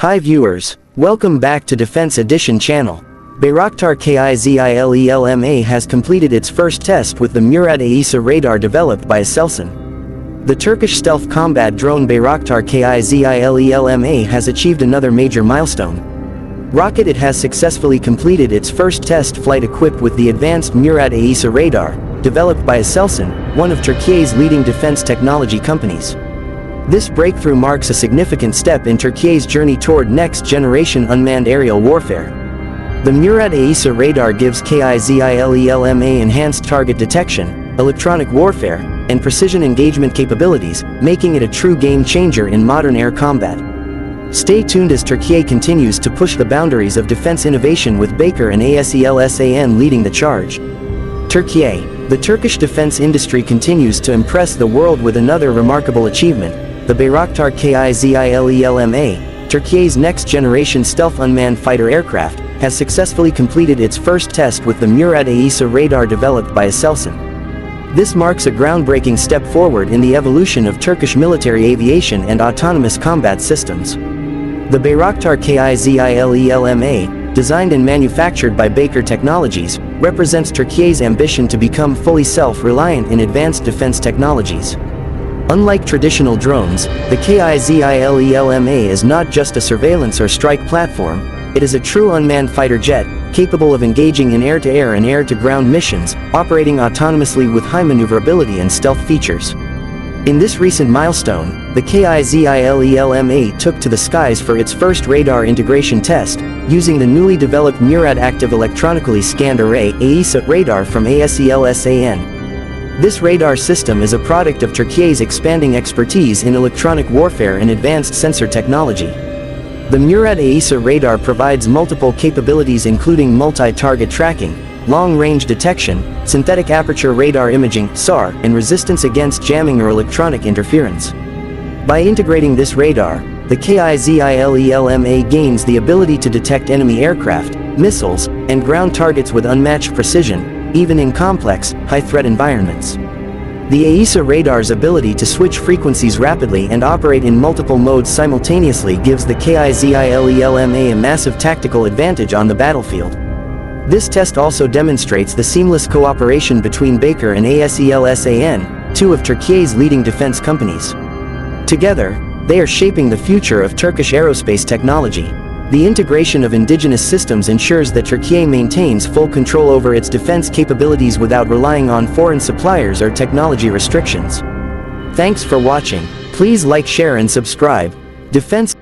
Hi viewers, welcome back to Defense Edition channel. Bayraktar Kizilelma has completed its first test with the Murad AESA radar developed by Aselsan. The Turkish stealth combat drone Bayraktar Kizilelma has achieved another major milestone. It has successfully completed its first test flight equipped with the advanced Murad AESA radar, developed by Aselsan, one of Turkey's leading defense technology companies. This breakthrough marks a significant step in Turkey's journey toward next-generation unmanned aerial warfare. The Murad AESA radar gives Kizilelma enhanced target detection, electronic warfare, and precision engagement capabilities, making it a true game-changer in modern air combat. Stay tuned as Turkey continues to push the boundaries of defense innovation with Bayraktar and Aselsan leading the charge. Turkey. The Turkish defense industry continues to impress the world with another remarkable achievement. The Bayraktar Kizilelma, Turkey's next-generation stealth unmanned fighter aircraft, has successfully completed its first test with the Murad AESA radar developed by Aselsan. This marks a groundbreaking step forward in the evolution of Turkish military aviation and autonomous combat systems. The Bayraktar Kizilelma, designed and manufactured by Bayraktar Technologies, represents Turkey's ambition to become fully self-reliant in advanced defense technologies. Unlike traditional drones, the Kizilelma is not just a surveillance or strike platform, it is a true unmanned fighter jet, capable of engaging in air-to-air and air-to-ground missions, operating autonomously with high maneuverability and stealth features. In this recent milestone, the Kizilelma took to the skies for its first radar integration test, using the newly developed Murad Active Electronically Scanned Array AESA radar from Aselsan. This radar system is a product of Turkey's expanding expertise in electronic warfare and advanced sensor technology. The Murad AESA radar provides multiple capabilities including multi-target tracking, long-range detection, synthetic aperture radar imaging (SAR), and resistance against jamming or electronic interference. By integrating this radar, the Kizilelma gains the ability to detect enemy aircraft, missiles, and ground targets with unmatched precision, even in complex, high-threat environments. The AESA radar's ability to switch frequencies rapidly and operate in multiple modes simultaneously gives the Kizilelma a massive tactical advantage on the battlefield. This test also demonstrates the seamless cooperation between Bayraktar and Aselsan, two of Turkey's leading defense companies. Together, they are shaping the future of Turkish aerospace technology. The integration of indigenous systems ensures that Turkey maintains full control over its defense capabilities without relying on foreign suppliers or technology restrictions. Thanks for watching. Please like, share and subscribe. Defense